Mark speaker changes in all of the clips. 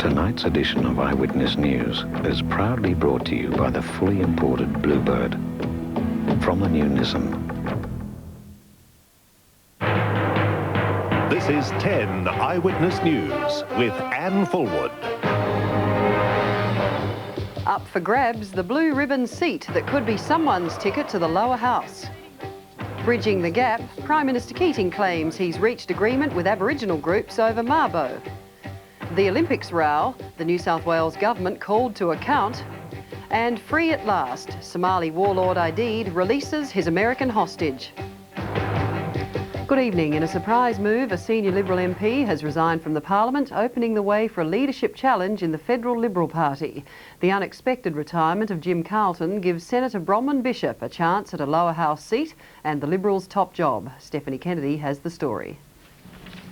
Speaker 1: Tonight's edition of Eyewitness News is proudly brought to you by the fully imported Bluebird from the new Nissan.
Speaker 2: This is 10 Eyewitness News with Anne Fullwood.
Speaker 3: Up for grabs, the blue ribbon seat that could be someone's ticket to the lower house. Bridging the gap, Prime Minister Keating claims he's reached agreement with Aboriginal groups over Mabo. The Olympics row, the New South Wales government called to account. And free at last, Somali warlord Aidid releases his American hostage. Good evening. In a surprise move, a senior Liberal MP has resigned from the Parliament, opening the way for a leadership challenge in the Federal Liberal Party. The unexpected retirement of Jim Carlton gives Senator Bronwyn Bishop a chance at a lower house seat and the Liberals' top job. Stephanie Kennedy has the story.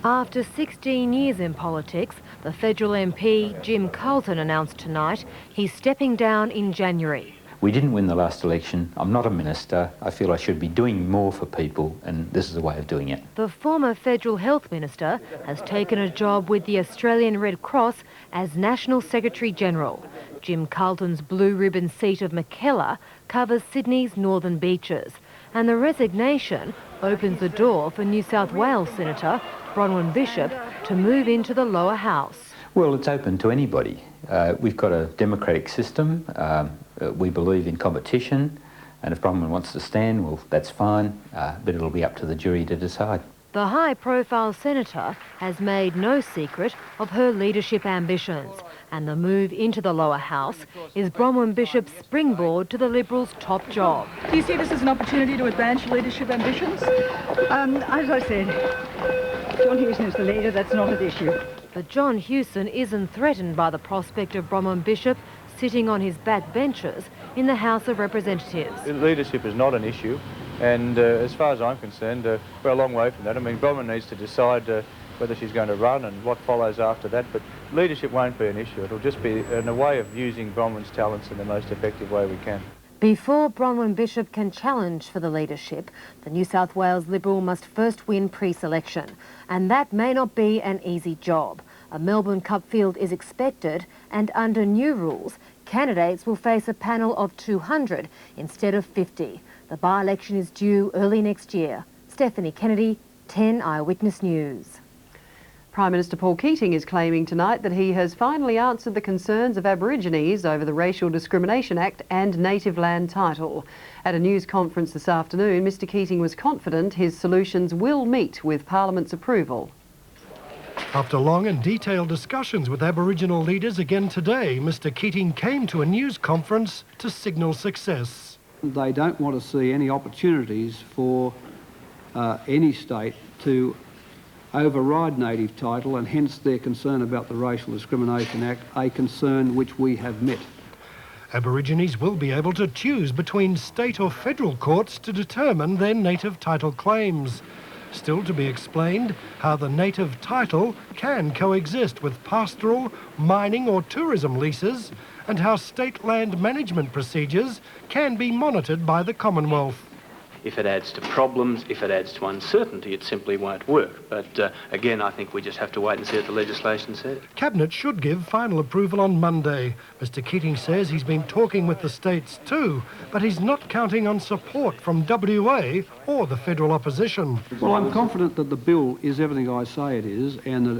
Speaker 4: After 16 years in politics, the federal MP Jim Carlton announced tonight he's stepping down in January.
Speaker 5: We didn't win the last election. I'm not a minister. I feel I should be doing more for people, and this is a way of doing it.
Speaker 4: The former federal health minister has taken a job with the Australian Red Cross as National Secretary General. Jim Carlton's blue ribbon seat of Mackellar covers Sydney's northern beaches, and the resignation opens the door for New South Wales Senator Bronwyn Bishop to move into the lower house.
Speaker 5: Well, it's open to anybody. We've got a democratic system. We believe in competition, and if Bronwyn wants to stand, well, that's fine, but it'll be up to the jury to decide.
Speaker 4: The high-profile senator has made no secret of her leadership ambitions, and the move into the lower house is Bronwyn Bishop's springboard to the Liberals' top job.
Speaker 6: Do you see this as an opportunity to advance your leadership ambitions?
Speaker 7: As I said, John Hewson is the leader, that's not an issue.
Speaker 4: But John Hewson isn't threatened by the prospect of Bronwyn Bishop sitting on his back benches in the House of Representatives.
Speaker 8: Leadership is not an issue, and as far as I'm concerned, we're a long way from that. I mean, Bronwyn needs to decide whether she's going to run and what follows after that, but leadership won't be an issue. It'll just be a way of using Bronwyn's talents in the most effective way we can.
Speaker 4: Before Bronwyn Bishop can challenge for the leadership, the New South Wales Liberal must first win pre-selection, and that may not be an easy job. A Melbourne Cup field is expected, and under new rules, candidates will face a panel of 200 instead of 50. The by-election is due early next year. Stephanie Kennedy, 10 Eyewitness News.
Speaker 3: Prime Minister Paul Keating is claiming tonight that he has finally answered the concerns of Aborigines over the Racial Discrimination Act and native land title. At a news conference this afternoon, Mr Keating was confident his solutions will meet with Parliament's approval.
Speaker 9: After long and detailed discussions with Aboriginal leaders again today, Mr Keating came to a news conference to signal success.
Speaker 10: They don't want to see any opportunities for any state to override native title, and hence their concern about the Racial Discrimination Act, a concern which we have met.
Speaker 9: Aborigines will be able to choose between state or federal courts to determine their native title claims. Still to be explained how the native title can coexist with pastoral, mining or tourism leases, and how state land management procedures can be monitored by the Commonwealth.
Speaker 11: If it adds to problems, if it adds to uncertainty, it simply won't work. But again, I think we just have to wait and see what the legislation says.
Speaker 9: Cabinet should give final approval on Monday. Mr Keating says he's been talking with the states too, but he's not counting on support from WA or the federal opposition.
Speaker 10: Well, I'm confident that the bill is everything I say it is, and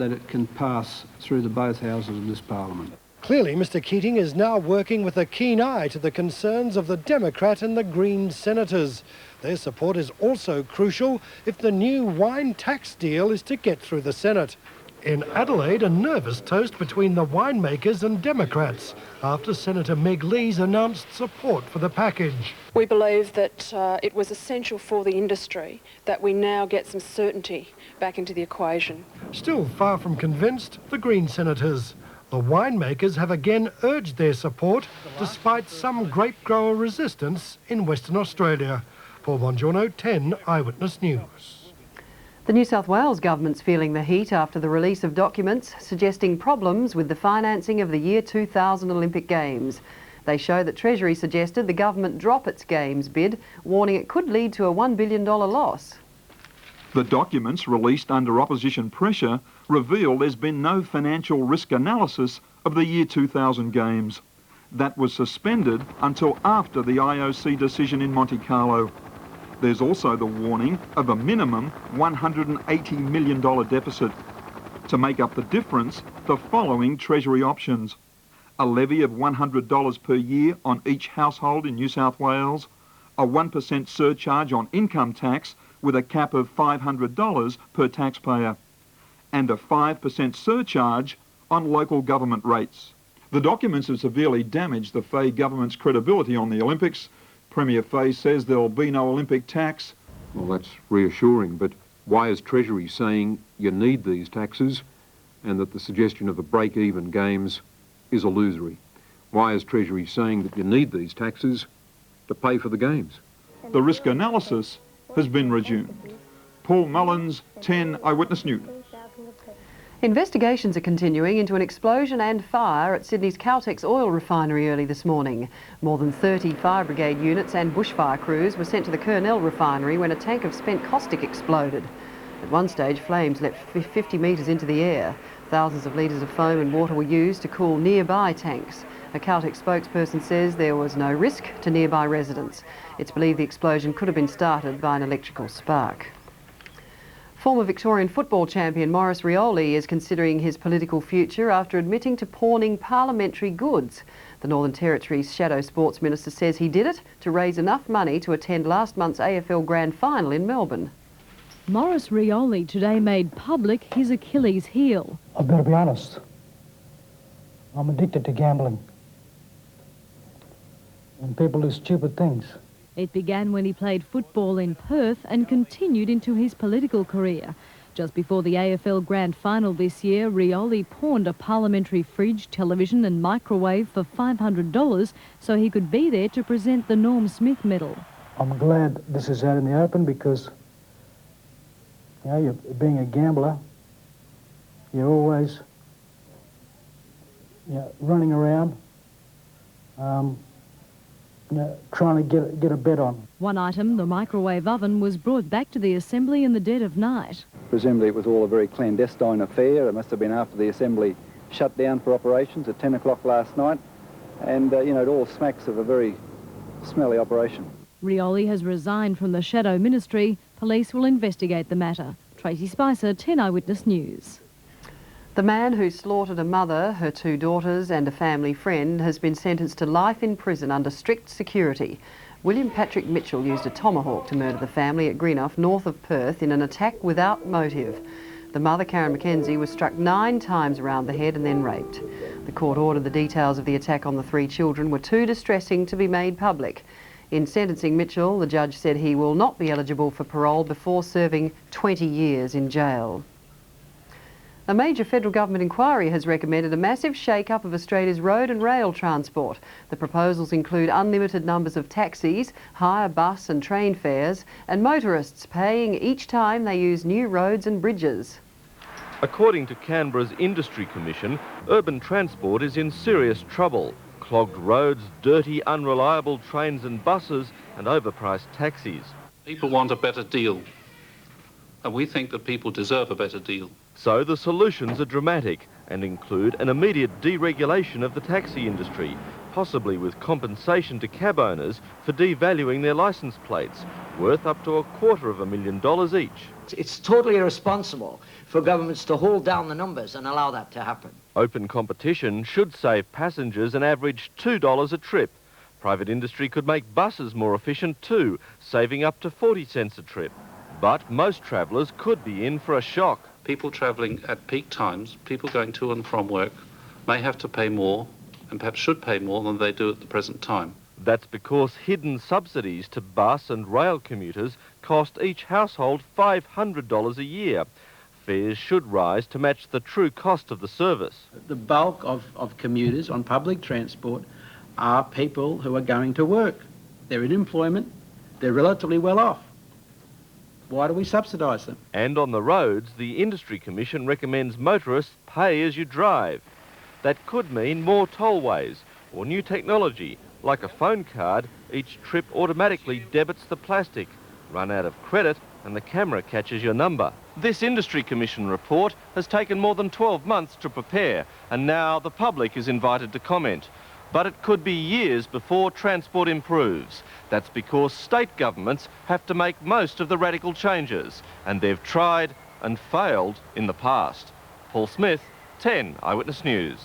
Speaker 10: that it can pass through both houses of this Parliament.
Speaker 9: Clearly, Mr Keating is now working with a keen eye to the concerns of the Democrat and the Green senators. Their support is also crucial if the new wine tax deal is to get through the Senate. In Adelaide, a nervous toast between the winemakers and Democrats after Senator Meg Lees announced support for the package.
Speaker 12: We believe that it was essential for the industry that we now get some certainty back into the equation.
Speaker 9: Still far from convinced, the Green senators. The winemakers have again urged their support despite some grape grower resistance in Western Australia. Paul Bongiorno, 10 Eyewitness News.
Speaker 3: The New South Wales government's feeling the heat after the release of documents suggesting problems with the financing of the year 2000 Olympic Games. They show that Treasury suggested the government drop its Games bid, warning it could lead to a $1 billion loss.
Speaker 13: The documents, released under opposition pressure, reveal there's been no financial risk analysis of the year 2000 Games. That was suspended until after the IOC decision in Monte Carlo. There's also the warning of a minimum $180 million deficit. To make up the difference, the following Treasury options: a levy of $100 per year on each household in New South Wales, a 1% surcharge on income tax with a cap of $500 per taxpayer, and a 5% surcharge on local government rates. The documents have severely damaged the Fay government's credibility on the Olympics. Premier Fay says there'll be no Olympic tax.
Speaker 14: Well, that's reassuring, but why is Treasury saying you need these taxes and that the suggestion of the break-even games is illusory? Why is Treasury saying that you need these taxes to pay for the games?
Speaker 13: The risk analysis has been resumed. Paul Mullins, 10 Eyewitness News.
Speaker 3: Investigations are continuing into an explosion and fire at Sydney's Caltex oil refinery early this morning. More than 30 fire brigade units and bushfire crews were sent to the Kurnell refinery when a tank of spent caustic exploded. At one stage, flames leapt 50 metres into the air. Thousands of litres of foam and water were used to cool nearby tanks. A Caltex spokesperson says there was no risk to nearby residents. It's believed the explosion could have been started by an electrical spark. Former Victorian football champion Maurice Rioli is considering his political future after admitting to pawning parliamentary goods. The Northern Territory's Shadow Sports Minister says he did it to raise enough money to attend last month's AFL Grand Final in Melbourne.
Speaker 15: Maurice Rioli today made public his Achilles heel.
Speaker 16: I've got to be honest. I'm addicted to gambling. And people do stupid things.
Speaker 15: It began when he played football in Perth and continued into his political career. Just before the AFL Grand Final this year, Rioli pawned a parliamentary fridge, television and microwave for $500 so he could be there to present the Norm Smith Medal.
Speaker 16: I'm glad this is out in the open because, you know, you're being a gambler, you're always running around, trying to get a bet on.
Speaker 15: One item, the microwave oven, was brought back to the Assembly in the dead of night.
Speaker 17: Presumably it was all a very clandestine affair. It must have been after the Assembly shut down for operations at 10 o'clock last night. And, it all smacks of a very smelly operation.
Speaker 15: Rioli has resigned from the Shadow Ministry. Police will investigate the matter. Tracy Spicer, 10 Eyewitness News.
Speaker 3: The man who slaughtered a mother, her 2 daughters and a family friend has been sentenced to life in prison under strict security. William Patrick Mitchell used a tomahawk to murder the family at Greenough, north of Perth, in an attack without motive. The mother, Karen McKenzie, was struck 9 times around the head and then raped. The court ordered the details of the attack on the 3 children were too distressing to be made public. In sentencing Mitchell, the judge said he will not be eligible for parole before serving 20 years in jail. A major federal government inquiry has recommended a massive shake-up of Australia's road and rail transport. The proposals include unlimited numbers of taxis, higher bus and train fares, and motorists paying each time they use new roads and bridges.
Speaker 18: According to Canberra's Industry Commission, urban transport is in serious trouble. Clogged roads, dirty, unreliable trains and buses, and overpriced taxis.
Speaker 19: People want a better deal, and we think that people deserve a better deal.
Speaker 18: So the solutions are dramatic and include an immediate deregulation of the taxi industry, possibly with compensation to cab owners for devaluing their licence plates, worth up to $250,000 each.
Speaker 20: It's totally irresponsible for governments to hold down the numbers and allow that to happen.
Speaker 18: Open competition should save passengers an average $2 a trip. Private industry could make buses more efficient too, saving up to 40 cents a trip. But most travellers could be in for a shock.
Speaker 19: People travelling at peak times, people going to and from work, may have to pay more, and perhaps should pay more than they do at the present time.
Speaker 18: That's because hidden subsidies to bus and rail commuters cost each household $500 a year. Fares should rise to match the true cost of the service.
Speaker 21: The bulk of commuters on public transport are people who are going to work. They're in employment, they're relatively well off. Why do we subsidise them?
Speaker 18: And on the roads, the Industry Commission recommends motorists pay as you drive. That could mean more tollways or new technology, like a phone card. Each trip automatically debits the plastic. Run out of credit and the camera catches your number. This Industry Commission report has taken more than 12 months to prepare, and now the public is invited to comment. But it could be years before transport improves. That's because state governments have to make most of the radical changes, and they've tried and failed in the past. Paul Smith, 10 Eyewitness News.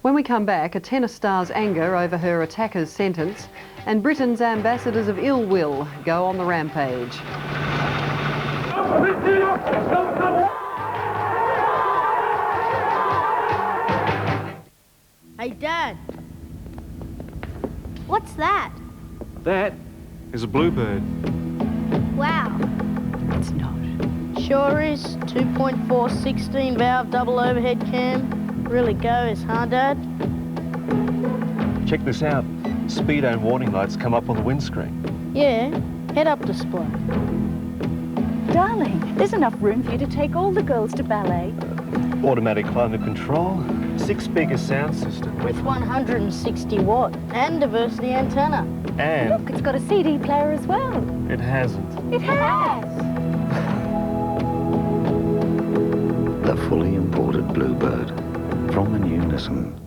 Speaker 3: When we come back, a tennis star's anger over her attacker's sentence, and Britain's ambassadors of ill will go on the rampage.
Speaker 1: Hey, Dad. What's that?
Speaker 22: That is a bluebird.
Speaker 1: Wow. It's not. Sure is. 2.4 16-valve double overhead cam. Really goes, huh, Dad?
Speaker 22: Check this out. Speedo warning lights come up on the windscreen.
Speaker 1: Yeah. Head-up display.
Speaker 23: Darling, there's enough room for you to take all the girls to ballet.
Speaker 22: Automatic climate control, 6-speaker sound system.
Speaker 1: With 160 watt and diversity antenna.
Speaker 22: And
Speaker 23: look, it's got a CD player as well.
Speaker 22: It hasn't.
Speaker 23: It has.
Speaker 24: The fully imported bluebird from the new Nissan.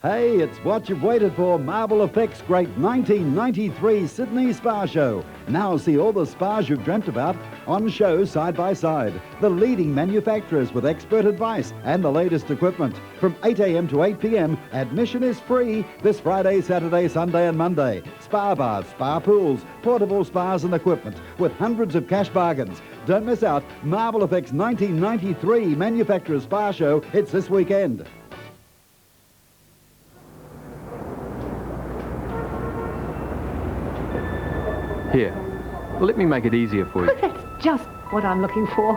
Speaker 25: Hey, it's what you've waited for, Marvel Effects' great 1993 Sydney Spa Show. Now see all the spas you've dreamt about on show side by side. The leading manufacturers with expert advice and the latest equipment. From 8 a.m. to 8 p.m, admission is free this Friday, Saturday, Sunday and Monday. Spa bars, spa pools, portable spas and equipment with hundreds of cash bargains. Don't miss out. Marvel Effects 1993 Manufacturers Spa Show. It's this weekend.
Speaker 26: Here, let me make it easier for you.
Speaker 27: That's just what I'm looking for.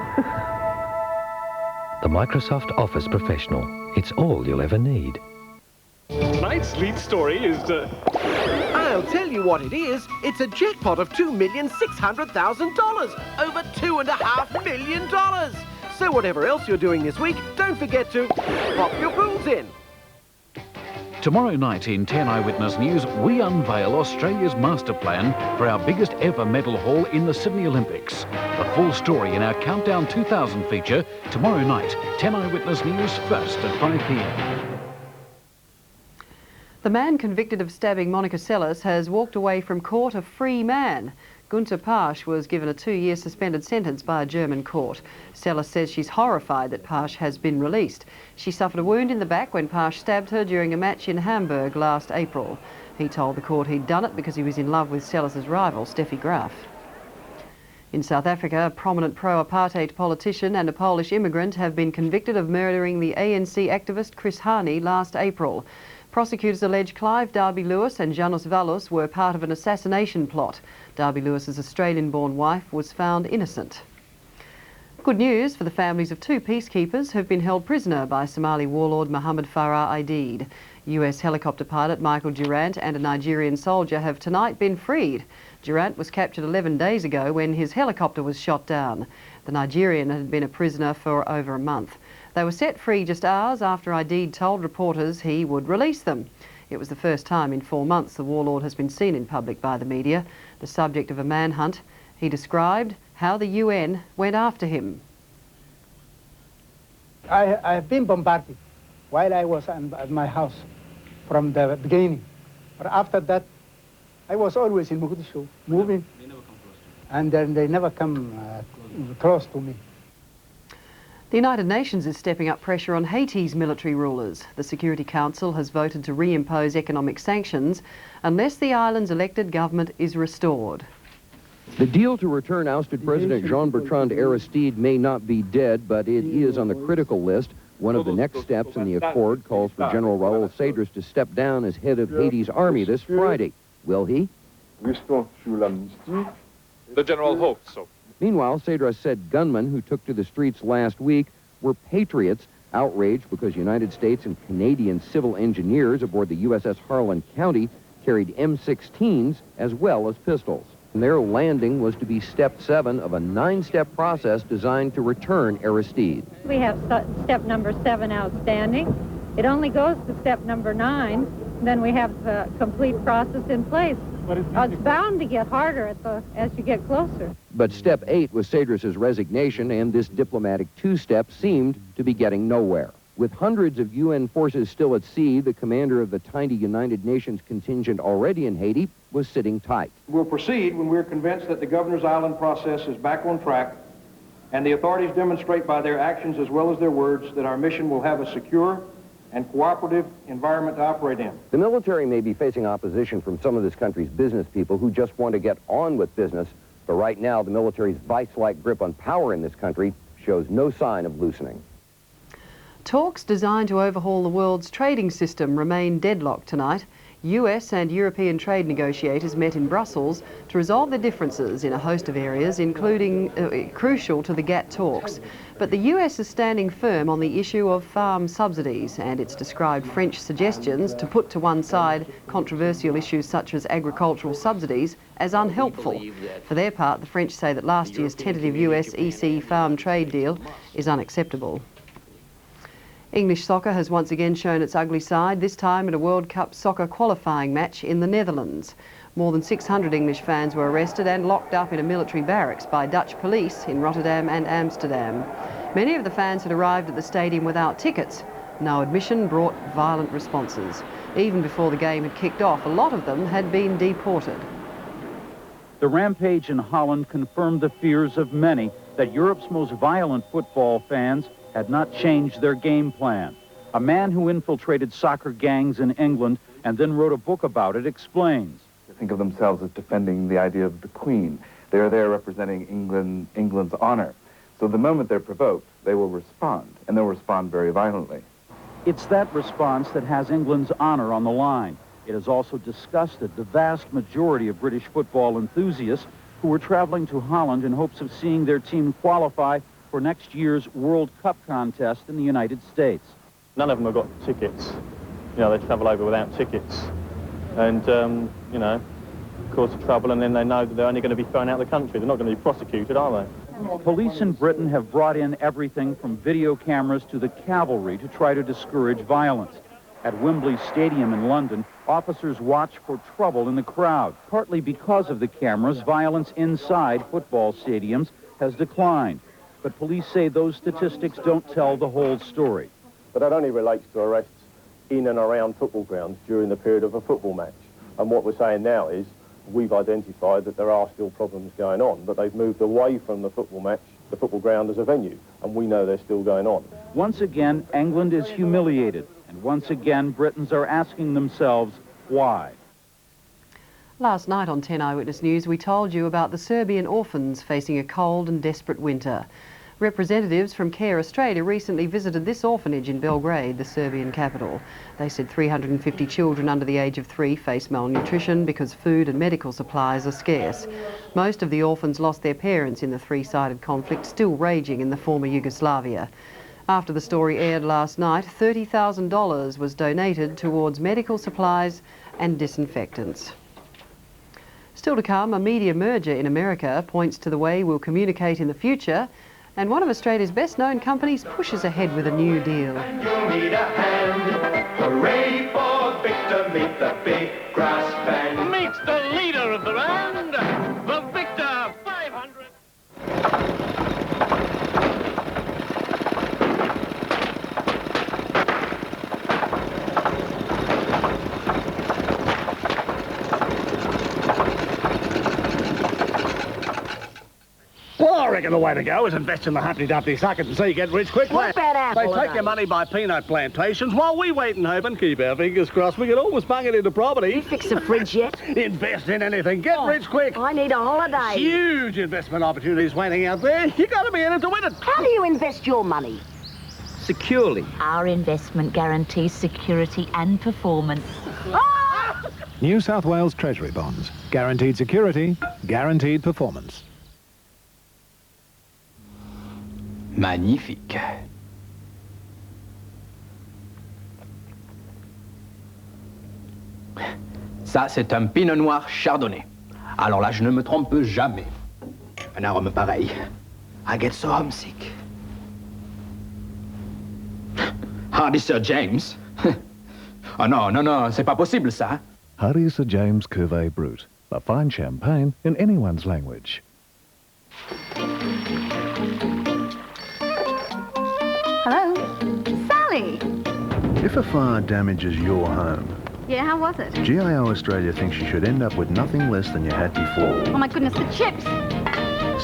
Speaker 28: The Microsoft Office Professional. It's all you'll ever need.
Speaker 29: Tonight's lead story is...
Speaker 30: I'll tell you what it is. It's a jackpot of $2,600,000. Over $2.5 million. So whatever else you're doing this week, don't forget to pop your pools in.
Speaker 31: Tomorrow night in 10 Eyewitness News, we unveil Australia's master plan for our biggest ever medal haul in the Sydney Olympics. The full story in our Countdown 2000 feature tomorrow night, 10 Eyewitness News, first at 5 p.m.
Speaker 3: The man convicted of stabbing Monica Seles has walked away from court a free man. Günter Pasch was given a 2-year suspended sentence by a German court. Seles says she's horrified that Pasch has been released. She suffered a wound in the back when Pasch stabbed her during a match in Hamburg last April. He told the court he'd done it because he was in love with Seles' rival, Steffi Graf. In South Africa, a prominent pro-apartheid politician and a Polish immigrant have been convicted of murdering the ANC activist Chris Hani last April. Prosecutors allege Clive Darby-Lewis and Janos Valus were part of an assassination plot. Darby-Lewis's Australian-born wife was found innocent. Good news for the families of 2 peacekeepers who've been held prisoner by Somali warlord Mohammed Farah Aidid. US helicopter pilot Michael Durant and a Nigerian soldier have tonight been freed. Durant was captured 11 days ago when his helicopter was shot down. The Nigerian had been a prisoner for over a month. They were set free just hours after Aidid told reporters he would release them. It was the first time in 4 months the warlord has been seen in public by the media, the subject of a manhunt. He described how the UN went after him.
Speaker 32: I have been bombarded while I was at my house from the beginning. But after that, I was always in Mogadishu, moving, and then they never come close to me.
Speaker 3: The United Nations is stepping up pressure on Haiti's military rulers. The Security Council has voted to reimpose economic sanctions unless the island's elected government is restored.
Speaker 33: The deal to return ousted President Jean-Bertrand Aristide may not be dead, but it is on the critical list. One of the next steps in the accord calls for General Raoul Cedras to step down as head of Haiti's army this Friday. Will he?
Speaker 34: The general hopes so.
Speaker 33: Meanwhile, Cedras said gunmen who took to the streets last week were patriots, outraged because United States and Canadian civil engineers aboard the USS Harlan County carried M16s as well as pistols. Their landing was to be step 7 of a 9-step process designed to return Aristide.
Speaker 2: We have step number 7 outstanding. It only goes to step number 9. Then we have the complete process in place. It's bound to get harder as you get closer.
Speaker 33: But step 8 was Cedrus's resignation, and this diplomatic 2-step seemed to be getting nowhere. With hundreds of UN forces still at sea, the commander of the tiny United Nations contingent already in Haiti was sitting tight.
Speaker 4: We'll proceed when we're convinced that the Governor's Island process is back on track and the authorities demonstrate by their actions as well as their words that our mission will have a secure and cooperative environment to operate in.
Speaker 33: The military may be facing opposition from some of this country's business people who just want to get on with business, but right now the military's vice-like grip on power in this country shows no sign of loosening.
Speaker 3: Talks designed to overhaul the world's trading system remain deadlocked tonight. US and European trade negotiators met in Brussels to resolve their differences in a host of areas, including crucial to the GATT talks. But the US is standing firm on the issue of farm subsidies, and it's described French suggestions to put to one side controversial issues such as agricultural subsidies as unhelpful. For their part, the French say that last year's tentative US EC farm trade deal is unacceptable. English soccer has once again shown its ugly side, this time at a World Cup soccer qualifying match in the Netherlands. More than 600 English fans were arrested and locked up in a military barracks by Dutch police in Rotterdam and Amsterdam. Many of the fans had arrived at the stadium without tickets. No admission brought violent responses. Even before the game had kicked off, a lot of them had been deported.
Speaker 5: The rampage in Holland confirmed the fears of many that Europe's most violent football fans had not changed their game plan. A man who infiltrated soccer gangs in England and then wrote a book about it explains.
Speaker 6: They think of themselves as defending the idea of the Queen. They are there representing England's honor. So the moment they're provoked, they will respond, and they'll respond very violently.
Speaker 5: It's that response that has England's honor on the line. It has also disgusted the vast majority of British football enthusiasts who were traveling to Holland in hopes of seeing their team qualify for next year's World Cup contest in the United States.
Speaker 7: None of them have got tickets. You know, they travel over without tickets. And, you know, cause trouble, and then they know that they're only going to be thrown out of the country. They're not going to be prosecuted, are they?
Speaker 5: Police in Britain have brought in everything from video cameras to the cavalry to try to discourage violence. At Wembley Stadium in London, officers watch for trouble in the crowd. Partly because of the cameras, violence inside football stadiums has declined. But police say those statistics don't tell the whole story.
Speaker 7: But that only relates to arrests in and around football grounds during the period of a football match. And what we're saying now is we've identified that there are still problems going on, but they've moved away from the football match, the football ground as a venue, and we know they're still going on.
Speaker 5: Once again, England is humiliated, and once again, Britons are asking themselves why.
Speaker 3: Last night on 10 Eyewitness News, we told you about the Serbian orphans facing a cold and desperate winter. Representatives from Care Australia recently visited this orphanage in Belgrade, the Serbian capital. They said 350 children under the age of 3 face malnutrition because food and medical supplies are scarce. Most of the orphans lost their parents in the three-sided conflict still raging in the former Yugoslavia. After the story aired last night, $30,000 was donated towards medical supplies and disinfectants. Still to come, a media merger in America points to the way we'll communicate in the future, and one of Australia's best-known companies pushes ahead with a new deal.
Speaker 8: You'll need a hand. Hooray for Victor, meet the big brass band.
Speaker 29: Meets the leader of the band, the Victor 500. Well, I reckon the way to go is invest in the Humpty-Dumpty suckers and see you get rich quick.
Speaker 23: What about apple
Speaker 29: They take your money by peanut plantations while we wait and hope and keep our fingers crossed. We can always bung it into property.
Speaker 23: You fix the fridge yet?
Speaker 29: Invest in anything. Get rich quick.
Speaker 23: I need a holiday.
Speaker 29: Huge investment opportunities waiting out there. You got to be in it to win it.
Speaker 23: How do you invest your money?
Speaker 9: Securely.
Speaker 23: Our investment guarantees security and performance.
Speaker 10: New South Wales Treasury bonds. Guaranteed security, guaranteed performance.
Speaker 9: Magnifique. Ça, c'est un Pinot Noir Chardonnay.
Speaker 1: Alors là, je ne me trompe jamais. Un arôme pareil. I get so homesick. Hardy Sir James. Oh non, non, non, c'est pas possible ça.
Speaker 11: Hardy Sir James Cuvée Brut. A fine champagne in anyone's language.
Speaker 12: Hello? Sally!
Speaker 13: If a fire damages your home,
Speaker 12: Yeah, how was it?
Speaker 13: GIO Australia thinks you should end up with nothing less than you had before.
Speaker 12: Oh my goodness, the chips!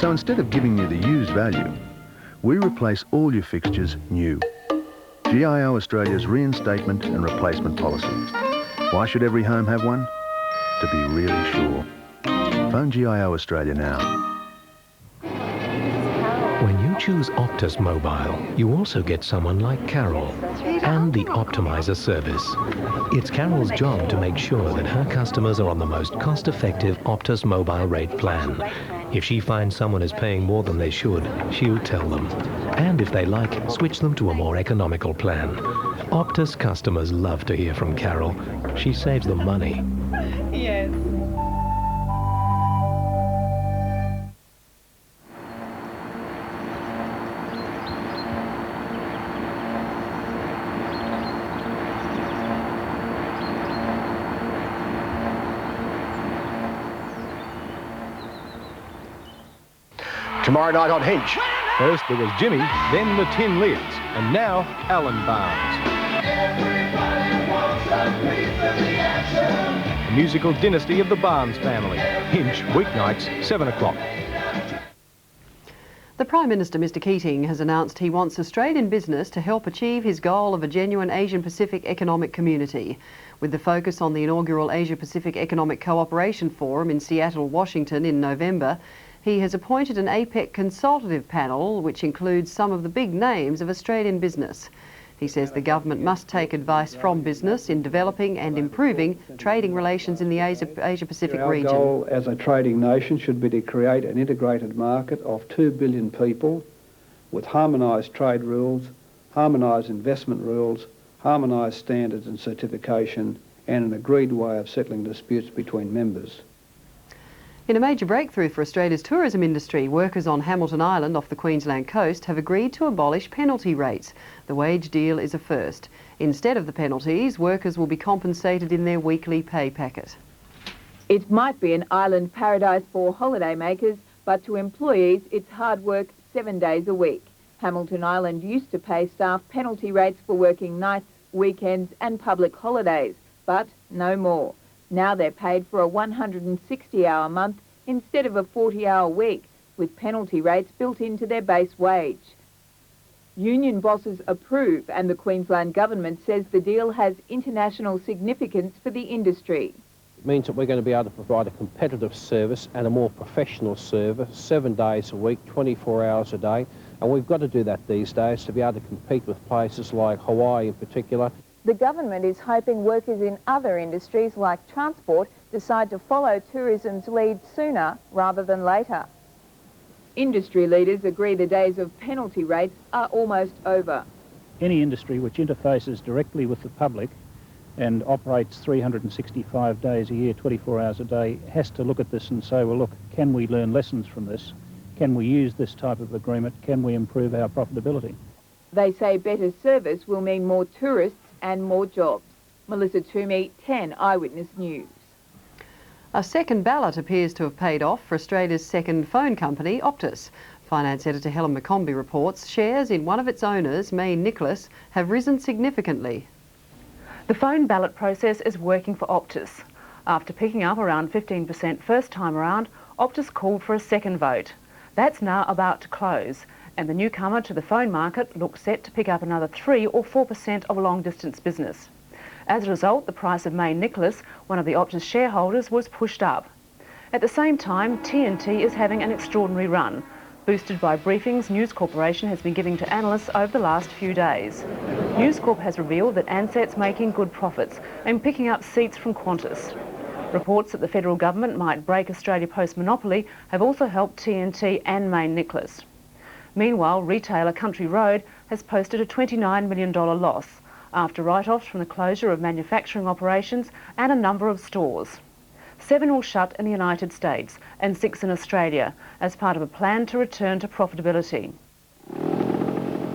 Speaker 13: So instead of giving you the used value, we replace all your fixtures new. GIO Australia's reinstatement and replacement policy. Why should every home have one? To be really sure. Phone GIO Australia now.
Speaker 28: When you choose Optus Mobile, you also get someone like Carol and the Optimizer service. It's Carol's job to make sure that her customers are on the most cost-effective Optus Mobile rate plan. If she finds someone is paying more than they should, she'll tell them. And if they like, switch them to a more economical plan. Optus customers love to hear from Carol. She saves them money.
Speaker 12: Yes.
Speaker 29: Tomorrow night on Hinch. First there was Jimmy, then the Tin Lids, and now Alan Barnes. The musical dynasty of the Barnes family. Hinch, weeknights, 7 o'clock.
Speaker 3: The Prime Minister, Mr Keating, has announced he wants Australian business to help achieve his goal of a genuine Asian-Pacific economic community. With the focus on the inaugural Asia-Pacific Economic Cooperation Forum in Seattle, Washington in November, he has appointed an APEC consultative panel which includes some of the big names of Australian business. He says the government must take advice from business in developing and improving trading relations in the Asia-Pacific region.
Speaker 14: Our goal as a trading nation should be to create an integrated market of 2 billion people with harmonised trade rules, harmonised investment rules, harmonised standards and certification, and an agreed way of settling disputes between members.
Speaker 3: In a major breakthrough for Australia's tourism industry, workers on Hamilton Island off the Queensland coast have agreed to abolish penalty rates. The wage deal is a first. Instead of the penalties, workers will be compensated in their weekly pay packet.
Speaker 15: It might be an island paradise for holidaymakers, but to employees it's hard work 7 days a week. Hamilton Island used to pay staff penalty rates for working nights, weekends and public holidays, but no more. Now they're paid for a 160-hour month instead of a 40-hour week, with penalty rates built into their base wage. Union bosses approve, and the Queensland Government says the deal has international significance for the industry.
Speaker 16: It means that we're going to be able to provide a competitive service and a more professional service, 7 days a week, 24 hours a day, and we've got to do that these days to be able to compete with places like Hawaii in particular.
Speaker 15: The government is hoping workers in other industries like transport decide to follow tourism's lead sooner rather than later. Industry leaders agree the days of penalty rates are almost over.
Speaker 17: Any industry which interfaces directly with the public and operates 365 days a year, 24 hours a day, has to look at this and say, well, look, can we learn lessons from this? Can we use this type of agreement? Can we improve our profitability?
Speaker 15: They say better service will mean more tourists and more jobs. Melissa Toomey, 10 Eyewitness News.
Speaker 3: A second ballot appears to have paid off for Australia's second phone company, Optus. Finance editor Helen McCombie reports shares in one of its owners, Mayne Nicholas, have risen significantly.
Speaker 18: The phone ballot process is working for Optus. After picking up around 15% first time around, Optus called for a second vote. That's now about to close, and the newcomer to the phone market looks set to pick up another 3 or 4% of long-distance business. As a result, the price of Mayne Nicholas, one of the Optus shareholders, was pushed up. At the same time, TNT is having an extraordinary run, boosted by briefings News Corporation has been giving to analysts over the last few days. News Corp has revealed that Anset's making good profits and picking up seats from Qantas. Reports that the federal government might break Australia Post monopoly have also helped TNT and Mayne Nicholas. Meanwhile, retailer Country Road has posted a $29 million loss after write-offs from the closure of manufacturing operations and a number of stores. 7 will shut in the United States and 6 in Australia as part of a plan to return to profitability.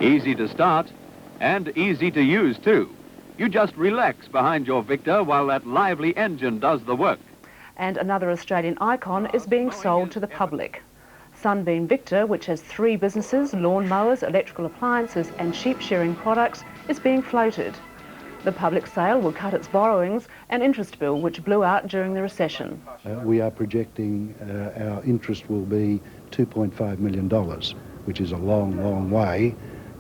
Speaker 2: Easy to start and easy to use too. You just relax behind your Victor while that lively engine does the work.
Speaker 18: And another Australian icon is being sold to the public. Sunbeam Victor, which has 3 businesses, lawn mowers, electrical appliances and sheep shearing products, is being floated. The public sale will cut its borrowings and interest bill, which blew out during the recession.
Speaker 4: We are projecting our interest will be $2.5 million, which is a long, long way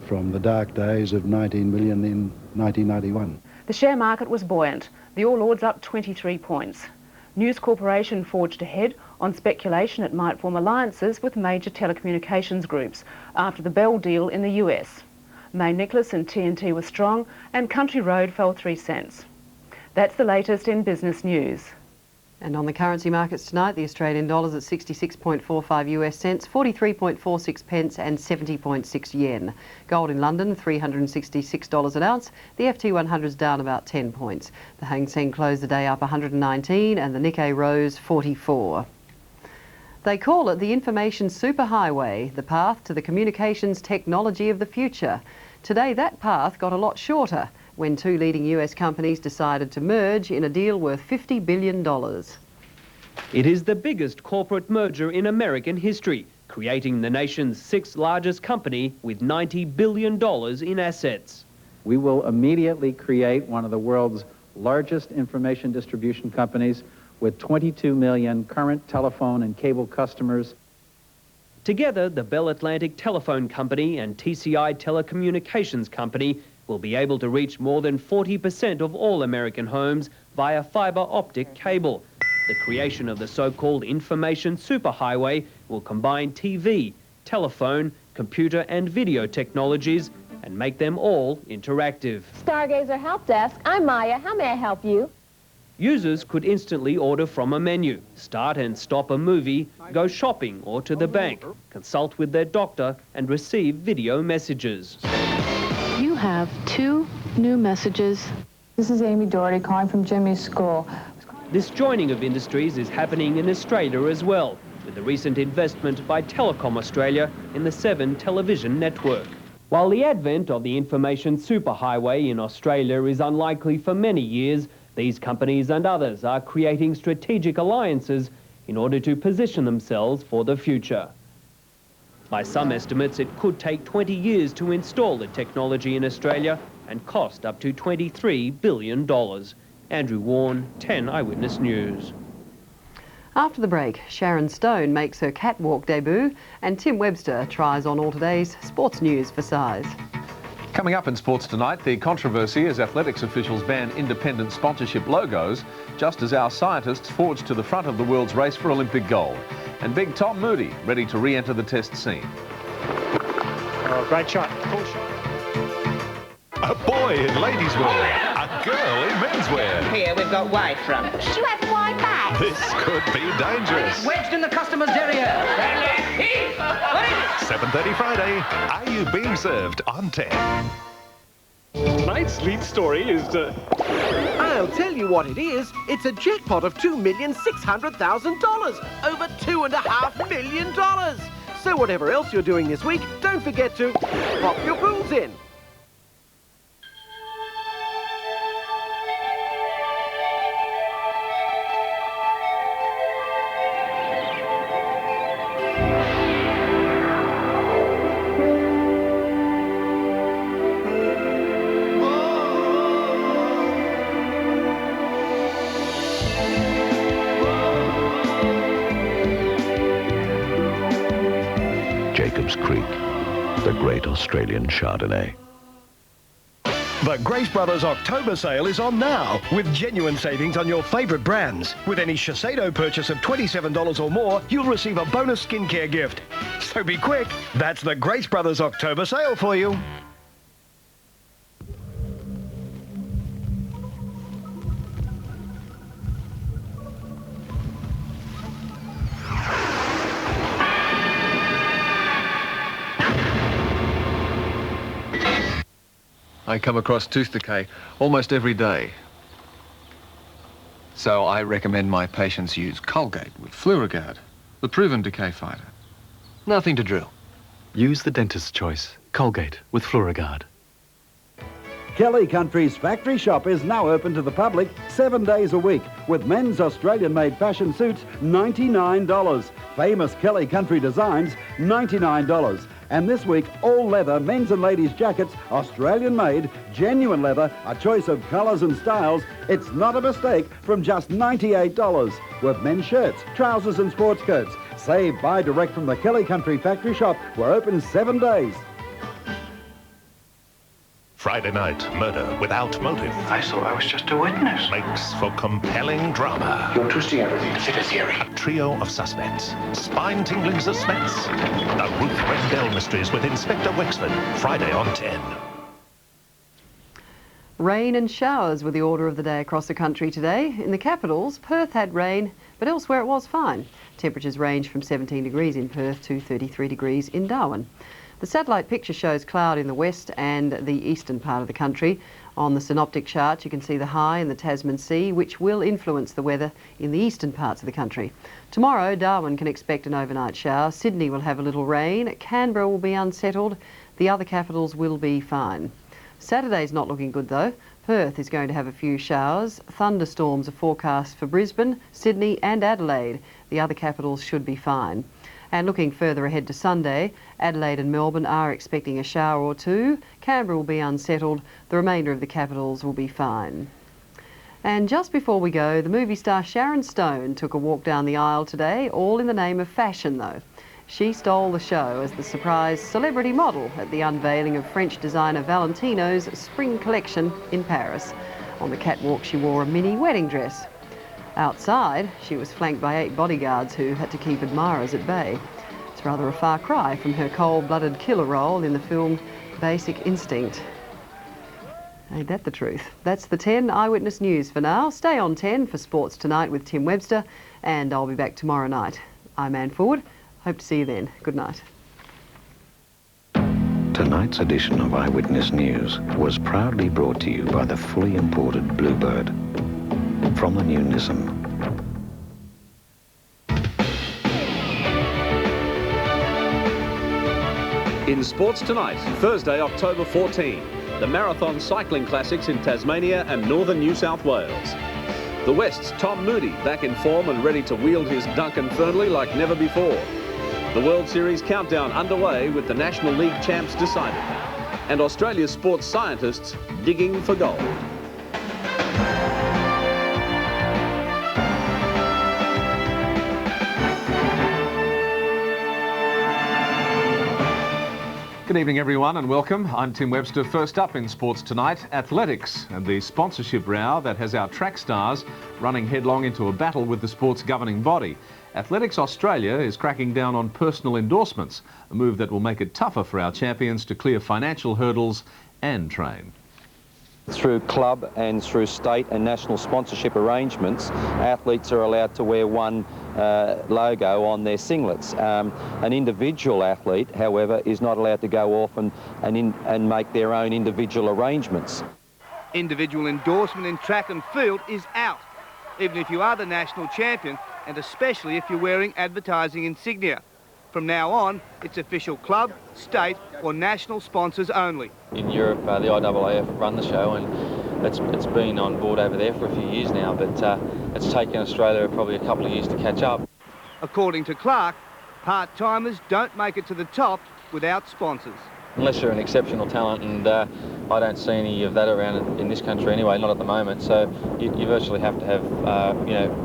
Speaker 4: from the dark days of 19 million in 1991.
Speaker 18: The share market was buoyant, the All Ords up 23 points. News Corporation forged ahead on speculation it might form alliances with major telecommunications groups after the Bell deal in the US. May Nicholas and TNT were strong and Country Road fell 3 cents. That's the latest in business news.
Speaker 3: And on the currency markets tonight, the Australian dollar's at 66.45 US cents, 43.46 pence and 70.6 yen. Gold in London, $366 an ounce. The FT100's down about 10 points. The Hang Seng closed the day up 119 and the Nikkei rose 44. They call it the information superhighway, the path to the communications technology of the future. Today that path got a lot shorter when 2 leading US companies decided to merge in a deal worth $50 billion.
Speaker 19: It is the biggest corporate merger in American history, creating the nation's 6th largest company with $90 billion in assets.
Speaker 20: We will immediately create one of the world's largest information distribution companies with 22 million current telephone and cable customers.
Speaker 19: Together, the Bell Atlantic Telephone Company and TCI Telecommunications Company will be able to reach more than 40% of all American homes via fibre optic cable. The creation of the so-called information superhighway will combine TV, telephone, computer and video technologies and make them all interactive.
Speaker 21: Stargazer Help Desk, I'm Maya. How may I help you?
Speaker 19: Users could instantly order from a menu, start and stop a movie, go shopping or to the bank, consult with their doctor and receive video messages.
Speaker 22: You have 2 new messages.
Speaker 24: This is Amy Doherty calling from Jimmy's school.
Speaker 19: This joining of industries is happening in Australia as well, with the recent investment by Telecom Australia in the 7 television network. While the advent of the information superhighway in Australia is unlikely for many years, these companies and others are creating strategic alliances in order to position themselves for the future. By some estimates, it could take 20 years to install the technology in Australia and cost up to $23 billion. Andrew Warren, 10 Eyewitness News.
Speaker 3: After the break, Sharon Stone makes her catwalk debut and Tim Webster tries on all today's sports news for size.
Speaker 25: Coming up in sports tonight, the controversy as athletics officials ban independent sponsorship logos, just as our scientists forge to the front of the world's race for Olympic gold. And big Tom Moody ready to re-enter the test scene.
Speaker 26: Oh, great shot. Cool shot.
Speaker 27: A boy in ladies' wear, a girl in menswear.
Speaker 30: Here we've got white fronts.
Speaker 24: Do you have white bags?
Speaker 27: This could be dangerous.
Speaker 30: Wedged in the customer's derriere.
Speaker 27: 7:30 Friday. Are you being served on 10?
Speaker 26: Tonight's lead story is...
Speaker 31: I'll tell you what it is. It's a jackpot of $2,600,000. Over $2.5 million. So whatever else you're doing this week, don't forget to pop your rules in.
Speaker 11: The great Australian Chardonnay.
Speaker 32: The Grace Brothers October sale is on now, with genuine savings on your favourite brands. With any Shiseido purchase of $27 or more, you'll receive a bonus skincare gift. So be quick, that's the Grace Brothers October sale for you.
Speaker 25: I come across tooth decay almost every day.
Speaker 1: So I recommend my patients use Colgate with Fluorogard, the proven decay fighter. Nothing to drill.
Speaker 5: Use the dentist's choice, Colgate with Fluorogard.
Speaker 6: Kelly Country's factory shop is now open to the public 7 days a week with men's Australian-made fashion suits $99. Famous Kelly Country designs $99. And this week, all leather men's and ladies' jackets, Australian-made, genuine leather, a choice of colours and styles. It's not a mistake from just $98. With men's shirts, trousers and sports coats. Save, buy direct from the Kelly Country factory shop. We're open 7 days.
Speaker 27: Friday night, murder without motive.
Speaker 7: I thought I was just a witness.
Speaker 27: Makes for compelling drama.
Speaker 7: You're twisting everything to fit a theory.
Speaker 27: A trio of suspects. Spine-tingling suspense. The Ruth Rendell Mysteries with Inspector Wexford. Friday on 10.
Speaker 3: Rain and showers were the order of the day across the country today. In the capitals, Perth had rain, but elsewhere it was fine. Temperatures range from 17 degrees in Perth to 33 degrees in Darwin. The satellite picture shows cloud in the west and the eastern part of the country. On the synoptic chart you can see the high in the Tasman Sea, which will influence the weather in the eastern parts of the country. Tomorrow Darwin can expect an overnight shower, Sydney will have a little rain, Canberra will be unsettled, the other capitals will be fine. Saturday's not looking good though. Perth is going to have a few showers. Thunderstorms are forecast for Brisbane, Sydney and Adelaide. The other capitals should be fine. And looking further ahead to Sunday, Adelaide and Melbourne are expecting a shower or two. Canberra will be unsettled. The remainder of the capitals will be fine. And just before we go, the movie star Sharon Stone took a walk down the aisle today, all in the name of fashion though. She stole the show as the surprise celebrity model at the unveiling of French designer Valentino's spring collection in Paris. On the catwalk she wore a mini wedding dress. Outside, she was flanked by 8 bodyguards who had to keep admirers at bay. It's rather a far cry from her cold-blooded killer role in the film Basic Instinct. Ain't that the truth? That's the 10 Eyewitness News for now. Stay on 10 for Sports Tonight with Tim Webster, and I'll be back tomorrow night. I'm Anne Ford. Hope to see you then. Good night.
Speaker 8: Tonight's edition of Eyewitness News was proudly brought to you by the fully imported Bluebird. From the new Nissan.
Speaker 2: In Sports Tonight, Thursday, October 14, the Marathon Cycling Classics in Tasmania and northern New South Wales. The West's Tom Moody back in form and ready to wield his Duncan Fernley like never before. The World Series countdown underway with the National League champs decided. And Australia's sports scientists digging for gold.
Speaker 25: Good evening everyone and welcome. I'm Tim Webster. First up in Sports Tonight, athletics and the sponsorship row that has our track stars running headlong into a battle with the sport's governing body. Athletics Australia is cracking down on personal endorsements, a move that will make it tougher for our champions to clear financial hurdles and train.
Speaker 9: Through club and through state and national sponsorship arrangements, athletes are allowed to wear one logo on their singlets. An individual athlete, however, is not allowed to go off and make their own individual arrangements.
Speaker 10: Individual endorsement in track and field is out, even if you are the national champion, and especially if you're wearing advertising insignia. From now on, it's official club, state or national sponsors only.
Speaker 12: In Europe, the IAAF run the show and it's been on board over there for a few years now, but it's taken Australia probably a couple of years to catch up.
Speaker 10: According to Clark, part-timers don't make it to the top without sponsors.
Speaker 12: Unless you're an exceptional talent, and I don't see any of that around in this country anyway, not at the moment, so you virtually have to have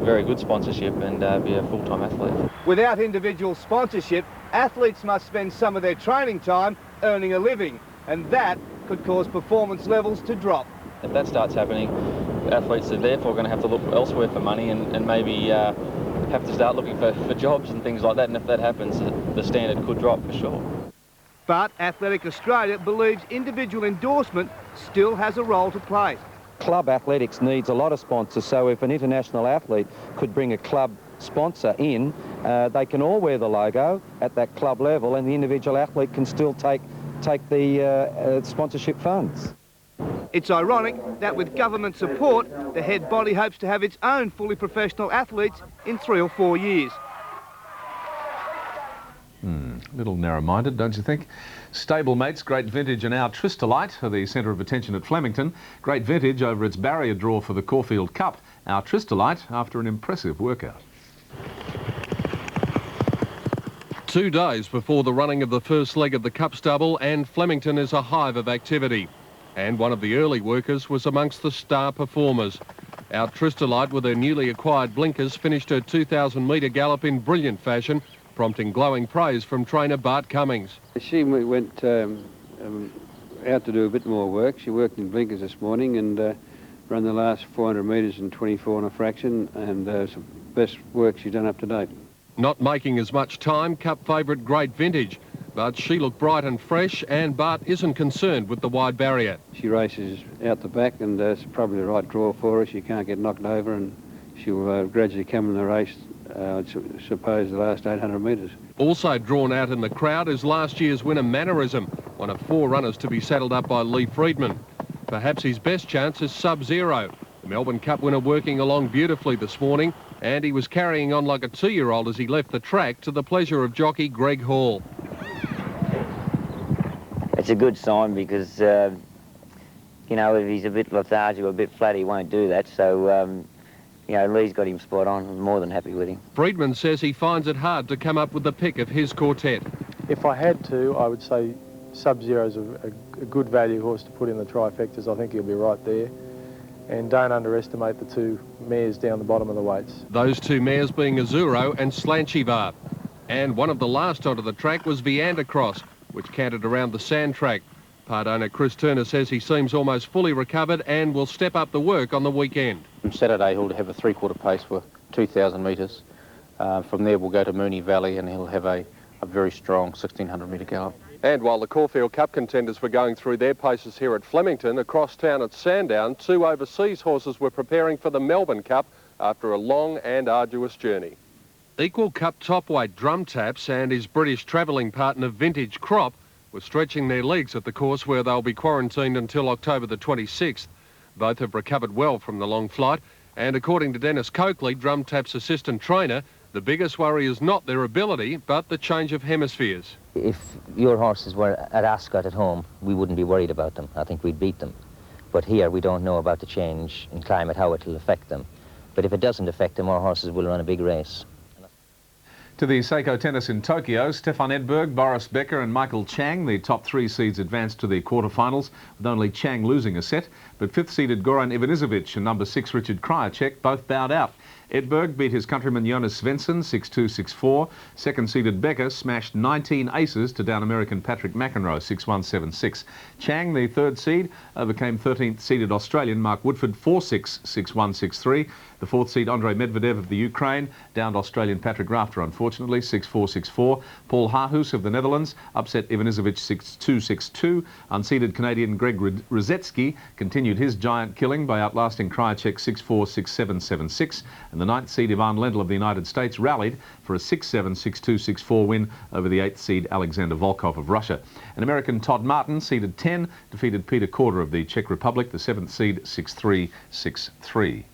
Speaker 12: very good sponsorship and be a full-time athlete.
Speaker 10: Without individual sponsorship, athletes must spend some of their training time earning a living, and that could cause performance levels to drop.
Speaker 12: If that starts happening, athletes are therefore going to have to look elsewhere for money and maybe have to start looking for jobs and things like that, and if that happens, the standard could drop for sure.
Speaker 10: But Athletic Australia believes individual endorsement still has a role to play.
Speaker 9: Club athletics needs a lot of sponsors, so if an international athlete could bring a club sponsor in, they can all wear the logo at that club level and the individual athlete can still take the sponsorship funds.
Speaker 10: It's ironic that with government support, the head body hopes to have its own fully professional athletes in 3 or 4 years.
Speaker 25: Little narrow-minded, don't you think? Stablemates Great Vintage and Our Tristolite are the centre of attention at Flemington. Great Vintage over its barrier draw for the Caulfield Cup. Our Tristolite after an impressive workout.
Speaker 4: 2 days before the running of the first leg of the Cup stubble, and Flemington is a hive of activity. And one of the early workers was amongst the star performers. Our Tristolite, with her newly acquired blinkers, finished her 2,000-metre gallop in brilliant fashion, prompting glowing praise from trainer Bart Cummings.
Speaker 13: She went out to do a bit more work. She worked in blinkers this morning and ran the last 400 metres in 24 and a fraction, and it's the best work she's done up to date.
Speaker 4: Not making as much time, Cup favourite Great Vintage, but she looked bright and fresh, and Bart isn't concerned with the wide barrier.
Speaker 13: She races out the back, and it's probably the right draw for her. She can't get knocked over, and she'll gradually come in the race, I suppose, the last 800 metres.
Speaker 4: Also drawn out in the crowd is last year's winner Mannerism, one of 4 runners to be saddled up by Lee Friedman. Perhaps his best chance is Sub-Zero. The Melbourne Cup winner working along beautifully this morning, and he was carrying on like a 2-year-old as he left the track, to the pleasure of jockey Greg Hall.
Speaker 14: It's a good sign because, you know, if he's a bit lethargic or a bit flat, he won't do that. So, you know, Lee's got him spot on. I'm more than happy with him.
Speaker 4: Friedman says he finds it hard to come up with the pick of his quartet.
Speaker 15: If I had to, I would say Sub-Zero's a good value horse to put in the trifectas. I think he'll be right there. And don't underestimate the 2 mares down the bottom of the weights.
Speaker 4: Those 2 mares being Azuro and Slanchivar. And one of the last onto the track was Viander Cross, which cantered around the sand track. Part owner Chris Turner says he seems almost fully recovered and will step up the work on the weekend.
Speaker 12: On Saturday he'll have a 3/4 pace for 2,000 metres. From there we'll go to Moonee Valley and he'll have a very strong 1,600 metre gallop.
Speaker 4: And while the Caulfield Cup contenders were going through their paces here at Flemington, across town at Sandown, 2 overseas horses were preparing for the Melbourne Cup after a long and arduous journey. Equal Cup topweight Drum Taps and his British travelling partner Vintage Crop were stretching their legs at the course, where they'll be quarantined until October the 26th. Both have recovered well from the long flight, and according to Dennis Coakley, Drum Tap's assistant trainer, the biggest worry is not their ability, but the change of hemispheres.
Speaker 14: If your horses were at Ascot at home, we wouldn't be worried about them. I think we'd beat them. But here we don't know about the change in climate, how it will affect them. But if it doesn't affect them, our horses will run a big race.
Speaker 25: To the Seiko Tennis in Tokyo, Stefan Edberg, Boris Becker and Michael Chang, the top 3 seeds, advanced to the quarterfinals, with only Chang losing a set. But 5th-seeded Goran Ivanisevic and number 6 Richard Krajicek both bowed out. Edberg beat his countryman Jonas Svensson 6-2, 6-4. 2nd-seeded Becker smashed 19 aces to down American Patrick McEnroe 6-1, 7-6. Chang, the 3rd seed, overcame 13th-seeded Australian Mark Woodford 4-6, 6-1, 6-3. The 4th seed Andrei Medvedev of the Ukraine downed Australian Patrick Rafter, unfortunately, 6-4, 6-4. Paul Haarhuis of the Netherlands upset Ivanisevic 6-2, 6-2. Unseeded Canadian Greg Rosetsky continued his giant killing by outlasting Krajicek 6-4, 6-7, 7-6. And the 9th seed Ivan Lendl of the United States rallied for a 6-7, 6-2, 6-4 win over the 8th seed Alexander Volkov of Russia. An American Todd Martin, seeded 10, defeated Peter Korda of the Czech Republic, the 7th seed, 6-3, 6-3.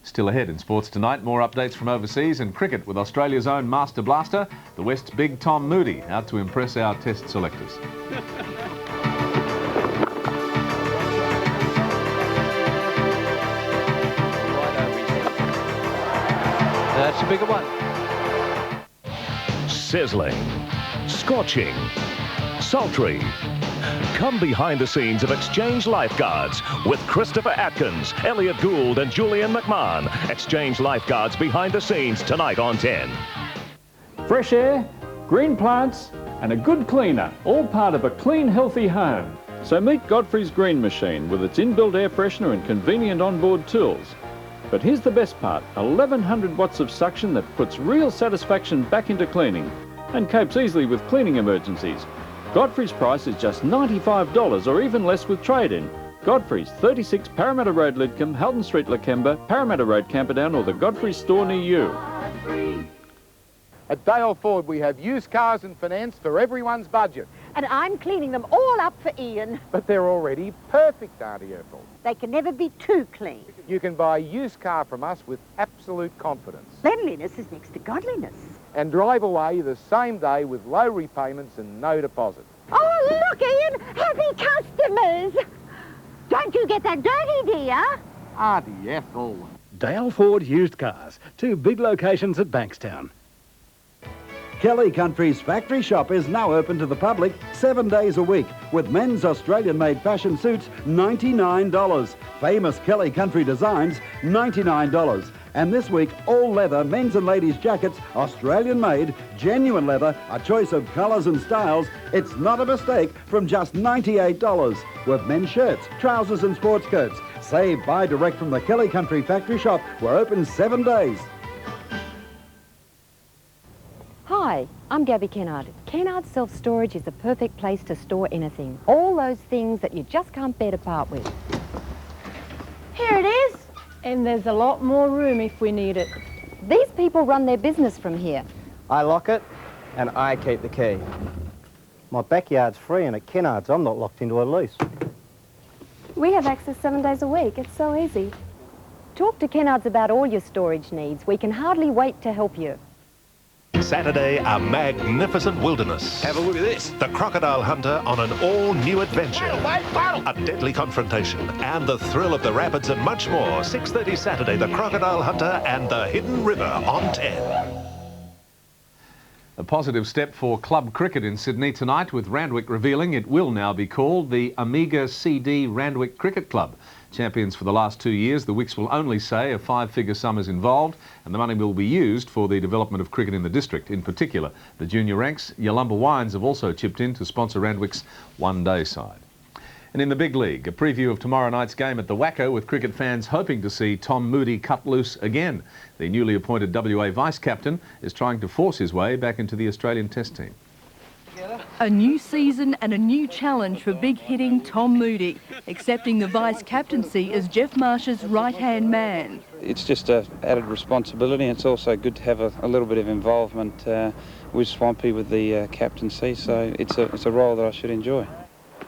Speaker 25: Still ahead in sports tonight, more updates from overseas and cricket with Australia's own Master Blaster, the West's big Tom Moody, out to impress our test selectors.
Speaker 16: That's a bigger one.
Speaker 27: Sizzling, scorching, sultry. Come behind the scenes of Exchange Lifeguards with Christopher Atkins, Elliot Gould and Julian McMahon. Exchange Lifeguards behind the scenes tonight on 10.
Speaker 17: Fresh air, green plants and a good cleaner, all part of a clean, healthy home. So meet Godfrey's Green Machine with its inbuilt air freshener and convenient onboard tools. But here's the best part, 1100 watts of suction that puts real satisfaction back into cleaning and copes easily with cleaning emergencies. Godfrey's price is just $95 or even less with trade-in. Godfrey's, 36 Parramatta Road, Lidcombe, Halton Street, Lakemba, Parramatta Road, Camperdown or the Godfrey's store near you.
Speaker 18: At Dale Ford we have used cars and finance for everyone's budget. and I'm cleaning them all up for Ian.
Speaker 19: But they're already perfect, Auntie Ethel.
Speaker 18: They can never be too clean.
Speaker 19: You can buy a used car from us with absolute confidence.
Speaker 18: Cleanliness is next to godliness.
Speaker 19: And drive away the same day with low repayments and no deposit.
Speaker 18: Oh, look, Ian! Happy customers! Don't you get that dirty, dear?
Speaker 19: Auntie Ethel.
Speaker 6: Dale Ford Used Cars, 2 big locations at Bankstown. Kelly Country's factory shop is now open to the public 7 days a week with men's Australian-made fashion suits, $99. Famous Kelly Country designs, $99. And this week, all leather men's and ladies' jackets, Australian-made, genuine leather, a choice of colours and styles. It's not a mistake, from just $98. With men's shirts, trousers and sports coats. Save, buy direct from the Kelly Country factory shop. We're open 7 days.
Speaker 20: Hi, I'm Gabby Kennard. Kennard Self-Storage is the perfect place to store anything. All those things that you just can't bear to part with.
Speaker 18: Here it is.
Speaker 20: And there's a lot more room if we need it. These people run their business from here.
Speaker 21: I lock it and I keep the key. My backyard's free and at Kennard's I'm not locked into a lease.
Speaker 20: We have access 7 days a week. It's so easy. Talk to Kennard's about all your storage needs. We can hardly wait to help you.
Speaker 27: Saturday, a magnificent wilderness.
Speaker 2: Have a look at this.
Speaker 27: The crocodile hunter on an all-new adventure. A deadly confrontation and the thrill of the rapids and much more. 6:30 Saturday, The Crocodile Hunter and the Hidden River on 10.
Speaker 25: A positive step for club cricket in Sydney tonight, with Randwick revealing it will now be called the Amiga CD Randwick Cricket Club. Champions for the last 2 years, the Wicks will only say a 5-figure sum is involved and the money will be used for the development of cricket in the district. In particular, the junior ranks, Yalumba Wines have also chipped in to sponsor Randwick's one-day side. And in the big league, a preview of tomorrow night's game at the Wacko, with cricket fans hoping to see Tom Moody cut loose again. The newly appointed WA vice-captain is trying to force his way back into the Australian Test team.
Speaker 22: A new season and a new challenge for big-hitting Tom Moody, accepting the vice-captaincy as Jeff Marsh's right-hand man.
Speaker 18: It's just an added responsibility. It's also good to have a little bit of involvement with Swampy with the captaincy, so it's a role that I should enjoy.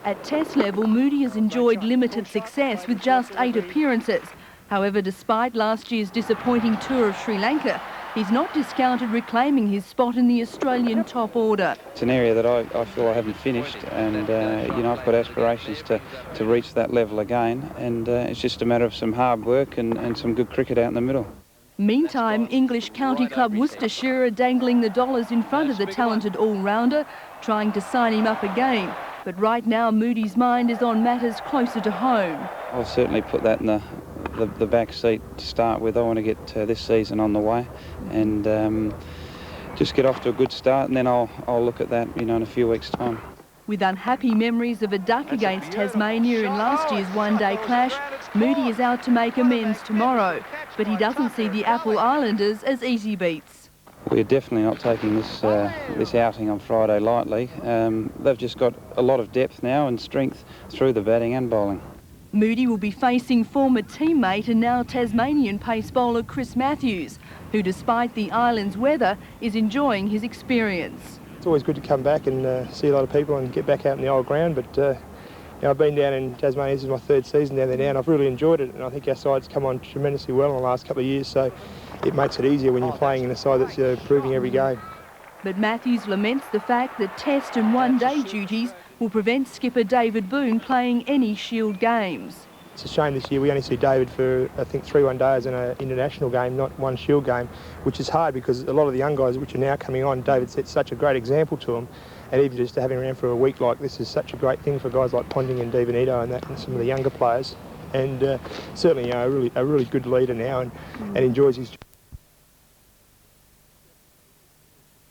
Speaker 22: At Test level, Moody has enjoyed limited success with just 8 appearances. However, despite last year's disappointing tour of Sri Lanka, he's not discounted reclaiming his spot in the Australian top order.
Speaker 18: It's an area that I feel I haven't finished, and you know, I've got aspirations to reach that level again, and it's just a matter of some hard work and some good cricket out in the middle.
Speaker 22: Meantime, English county club Worcestershire are dangling the dollars in front of the talented all-rounder, trying to sign him up again. But right now, Moody's mind is on matters closer to home.
Speaker 18: I'll certainly put that in the back seat to start with. I want to get this season on the way and just get off to a good start, and then I'll look at that, you know, in a few weeks' time.
Speaker 22: With unhappy memories of a duck against Tasmania in last year's one-day clash, Moody is out to make amends tomorrow, but he doesn't see the Apple Islanders as easy beats.
Speaker 18: We're definitely not taking this outing on Friday lightly. They've just got a lot of depth now and strength through the batting and bowling.
Speaker 22: Moody will be facing former teammate and now Tasmanian pace bowler Chris Matthews, who, despite the island's weather, is enjoying his experience.
Speaker 15: It's always good to come back and see a lot of people and get back out in the old ground, but you know, I've been down in Tasmania. This is my 3rd season down there now, and I've really enjoyed it, and I think our side's come on tremendously well in the last couple of years, so it makes it easier when you're playing in a side that's improving every game.
Speaker 22: But Matthews laments the fact that Test and one-day duties will prevent skipper David Boone playing any Shield games.
Speaker 15: It's a shame this year we only see David for, I think, 3 one-days in an international game, not 1 Shield game, which is hard because a lot of the young guys which are now coming on, David sets such a great example to them, and even just having him around for a week like this is such a great thing for guys like Ponting and Divanito and some of the younger players. And certainly, you know, a really good leader now and enjoys his job.